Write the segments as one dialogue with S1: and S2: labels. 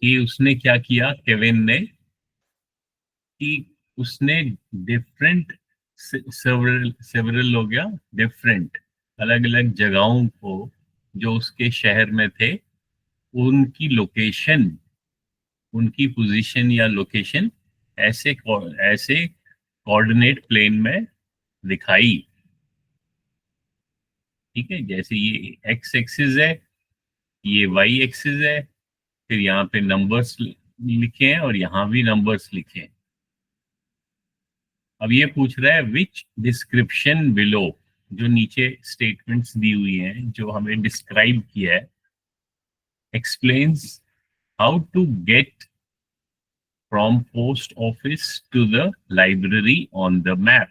S1: कि उसने क्या किया, केविन ने, कि उसने डिफरेंट, सेवरल हो गया, डिफरेंट, अलग अलग जगहों को जो उसके शहर में थे, उनकी लोकेशन, उनकी पोजीशन या लोकेशन ऐसे ऐसे कोऑर्डिनेट प्लेन में दिखाई। ठीक है, जैसे ये एक्स एक्सिस है, ये वाई एक्सिस है, फिर यहाँ पे नंबर्स लिखे हैं और यहाँ भी नंबर्स लिखे हैं। अब ये पूछ रहा है विच डिस्क्रिप्शन बिलो, जो नीचे स्टेटमेंट्स दी हुई हैं जो हमें डिस्क्राइब किया है, explains how to get from post office to the library on the map.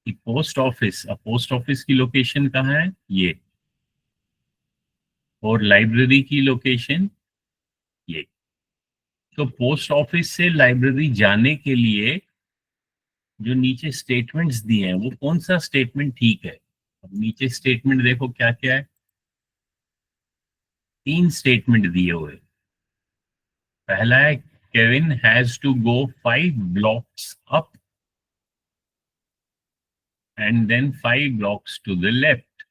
S1: Post office, अब पोस्ट ऑफिस की लोकेशन कहाँ है, ये, और लाइब्रेरी की लोकेशन ये। तो पोस्ट ऑफिस से लाइब्रेरी जाने के लिए जो नीचे स्टेटमेंट्स दिए हैं वो कौन सा स्टेटमेंट ठीक है। अब नीचे स्टेटमेंट देखो क्या क्या है, 3 स्टेटमेंट दिए हुए। पहला है Kevin has to go 5 blocks up and then 5 blocks to the left.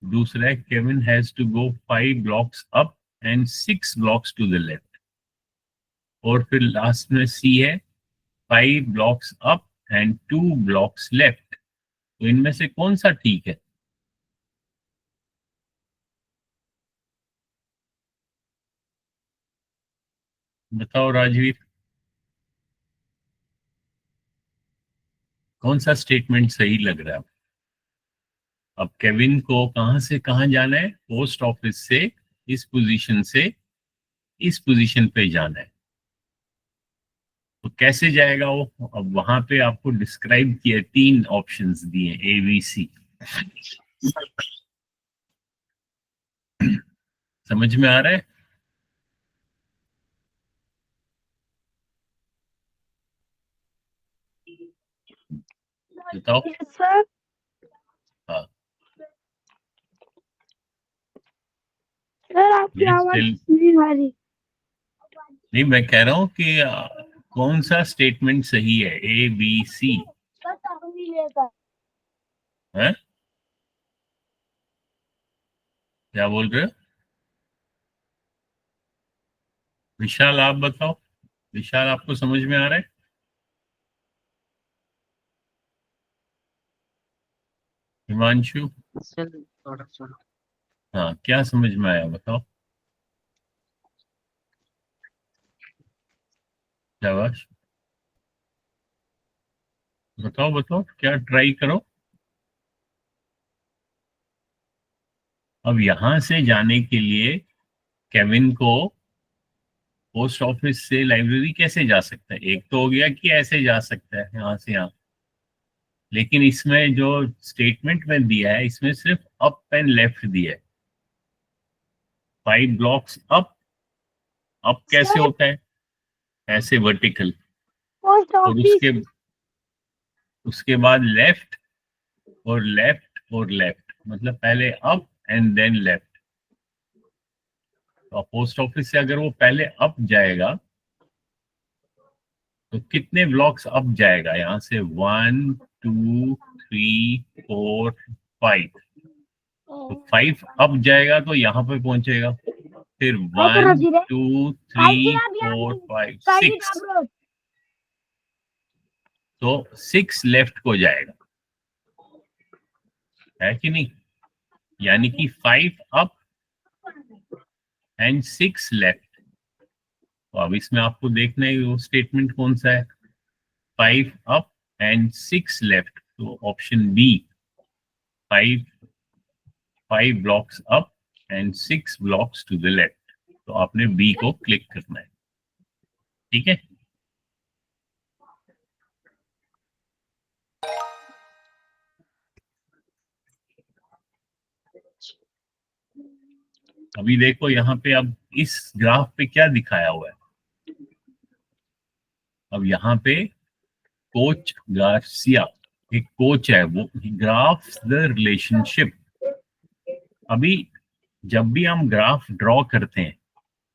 S1: दूसरा है Kevin has to go 5 blocks up and 6 blocks to the left. और फिर लास्ट में सी है 5 blocks up and 2 blocks left. तो इनमें से कौन सा ठीक है। बताओ राजवीर, कौन सा स्टेटमेंट सही लग रहा है। अब केविन को कहां से कहां जाना है, पोस्ट ऑफिस से इस पोजीशन से इस पोजीशन पे जाना है। तो कैसे जाएगा वो, अब वहां पे आपको डिस्क्राइब किया, 3 ऑप्शंस दिए, ए बी सी। समझ में आ रहा है। बताओ।
S2: सर
S1: हाँ,
S2: सर आपकी आवाज नहीं आ रही।
S1: नहीं, मैं कह रहा हूँ कि कौन सा स्टेटमेंट सही है, ए बी सी है। क्या बोल रहे हो विशाल, आप बताओ। विशाल, आपको समझ में आ रहा है। हिमांशु, हाँ, क्या समझ में आया बताओ। शाबाश, बताओ बताओ, क्या ट्राई करो। अब यहां से जाने के लिए केविन को पोस्ट ऑफिस से लाइब्रेरी कैसे जा सकता है। एक तो हो गया कि ऐसे जा सकता है यहां से यहां, लेकिन इसमें जो स्टेटमेंट में दिया है इसमें सिर्फ अप एंड लेफ्ट दिया है। 5 ब्लॉक्स अप, अप कैसे
S2: सर
S1: होता है, ऐसे वर्टिकल,
S2: पोस्ट
S1: और
S2: ऑफिस
S1: उसके बाद लेफ्ट और लेफ्ट और लेफ्ट, मतलब पहले अप एंड देन लेफ्ट। तो पोस्ट ऑफिस से अगर वो पहले अप जाएगा तो कितने ब्लॉक्स अप जाएगा, यहां से 1 2 3 4 5। तो 5 अप जाएगा तो यहाँ पे पहुंचेगा, फिर 1 2 3 4 5 6, तो 6 लेफ्ट को जाएगा, है कि नहीं। यानी कि 5 अप एंड 6 लेफ्ट। तो अब इसमें आपको देखना है वो स्टेटमेंट कौन सा है, 5 अप एंड 6 लेफ्ट। तो option B, 5 blocks up and 6 blocks to the left. तो आपने बी को क्लिक करना है। ठीक है, अभी देखो यहाँ पे, अब इस ग्राफ पे क्या दिखाया हुआ है। अब यहाँ पे कोच गार्सिया, एक कोच है, वो ग्राफ द रिलेशनशिप। अभी जब भी हम ग्राफ ड्रॉ करते हैं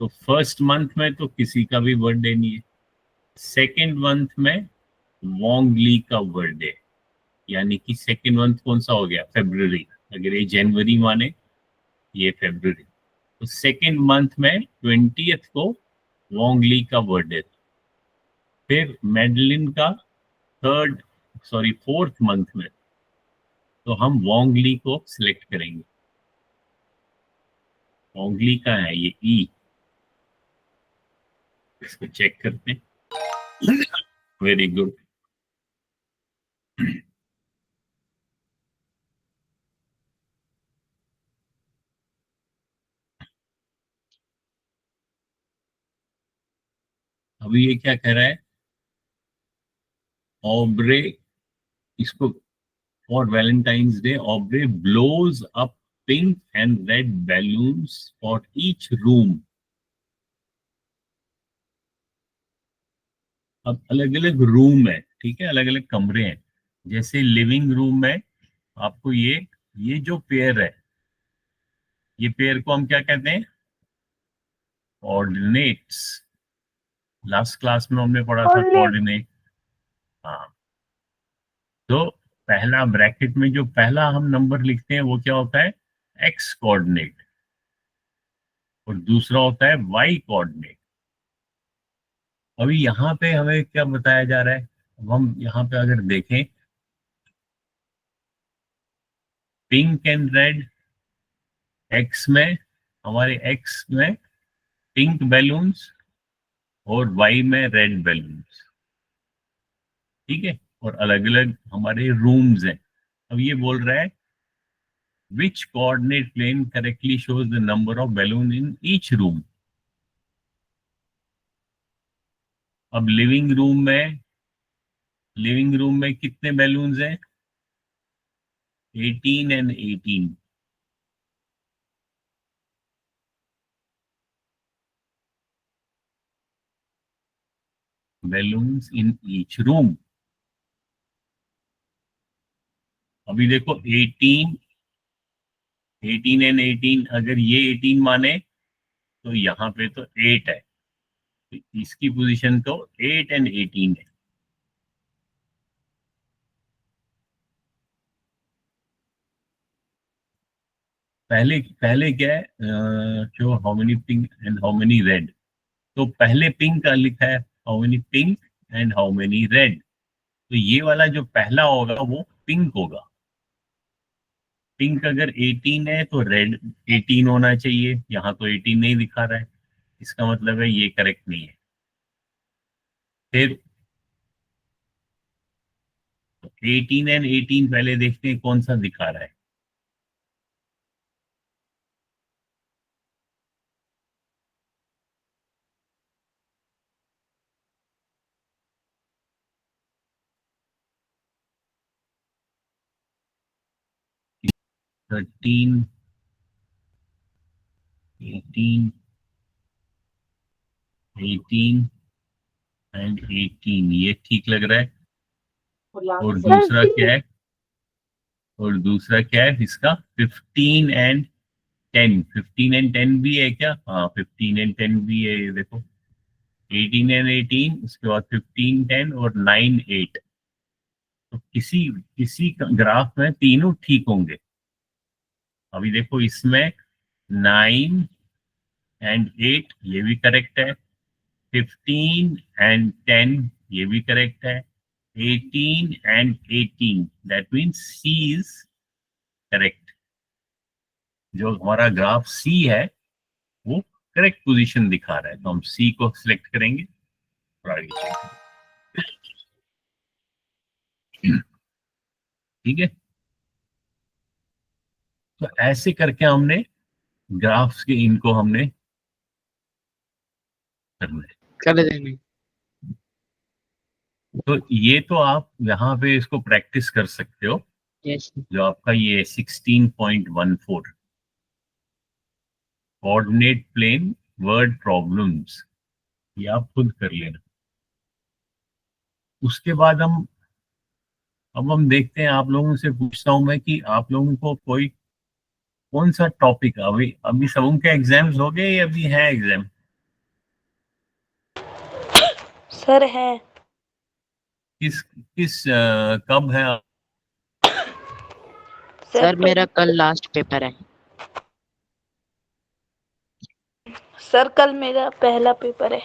S1: तो फर्स्ट मंथ में तो किसी का भी बर्थडे नहीं है, सेकेंड मंथ में वोंग ली का बर्थडे, यानी कि सेकेंड मंथ कौन सा हो गया, फेब्रुवरी। अगर ये जनवरी माने, ये फेब्रुवरी, तो सेकेंड मंथ में 20th को वोंग ली का बर्थडे था। फिर मेडलिन का फोर्थ मंथ में, तो हम वोंग ली को सिलेक्ट करेंगे। वोंग ली का है ये ई, इसको चेक करते हैं। Very good. अभी ये क्या कह रहा है, ऑब्रे, इसको for Valentine's day Aubrey blows up pink and red balloons for each room. अब अलग अलग रूम है, ठीक है, अलग अलग कमरे हैं। जैसे लिविंग रूम में आपको ये जो पेयर है, ये पेयर को हम क्या कहते हैं, कोऑर्डिनेट्स। लास्ट क्लास में हमने पढ़ा था कोऑर्डिनेट। हाँ, तो पहला ब्रैकेट में जो पहला हम नंबर लिखते हैं वो क्या होता है, एक्स कोऑर्डिनेट, और दूसरा होता है वाई कोऑर्डिनेट। अभी यहाँ पे हमें क्या बताया जा रहा है, अब हम यहाँ पे अगर देखें, पिंक एंड रेड, एक्स में, हमारे एक्स में पिंक बैलून्स और वाई में रेड बैलून्स, ठीक है, और अलग अलग हमारे रूम्स हैं। अब ये बोल रहा है which coordinate plane correctly shows the number of balloon in each room. अब लिविंग रूम में कितने बैलून्स हैं, 18 and 18। Balloons in each room. अभी देखो 18 एंड 18, अगर ये 18 माने तो यहाँ पे तो 8 है, तो इसकी पोजीशन तो 8 एंड 18 है। पहले पहले क्या है, जो how many pink and how many red, तो पहले पिंक का लिखा है how many pink and how many red, तो ये वाला जो पहला होगा वो पिंक होगा। पिंक अगर 18 है तो रेड 18 होना चाहिए, यहाँ तो 18 नहीं दिखा रहा है, इसका मतलब है ये करेक्ट नहीं है। फिर 18 एंड 18 पहले देखते हैं कौन सा दिखा रहा है। थर्टीन, 18, 18 एंड 18, ये ठीक लग रहा है। और दूसरा क्या है, और दूसरा क्या है इसका, 15 एंड 10। 15 एंड 10 भी है क्या, हाँ 15 एंड 10 भी है, ये देखो 18 एंड 18, उसके बाद 15 10 और 9 8। तो किसी किसी ग्राफ में तीनों ठीक होंगे। अभी देखो इसमें 9 एंड 8 ये भी करेक्ट है, 15 एंड 10 ये भी करेक्ट है, 18 and 18, that means C is correct. जो हमारा ग्राफ सी है वो करेक्ट पोजीशन दिखा रहा है, तो हम सी को सिलेक्ट करेंगे और आगे चलेंगे। ठीक है, तो ऐसे करके हमने ग्राफ्स के इनको हमने करना है।
S3: कर देंगे।
S1: तो ये तो आप यहाँ पे इसको प्रैक्टिस कर सकते हो।
S3: यस
S1: जो आपका ये 16.14 कोऑर्डिनेट प्लेन वर्ड प्रॉब्लम्स, ये आप खुद कर लेना। उसके बाद अब हम देखते हैं, आप लोगों से पूछता हूं मैं कि आप लोगों को कौन सा टॉपिक, अभी अभी सबों के एग्जाम्स हो गए या अभी है एग्जाम?
S4: सर है।
S1: किस किस कब है?
S3: सर मेरा कल लास्ट पेपर है।
S4: सर कल मेरा पहला पेपर है।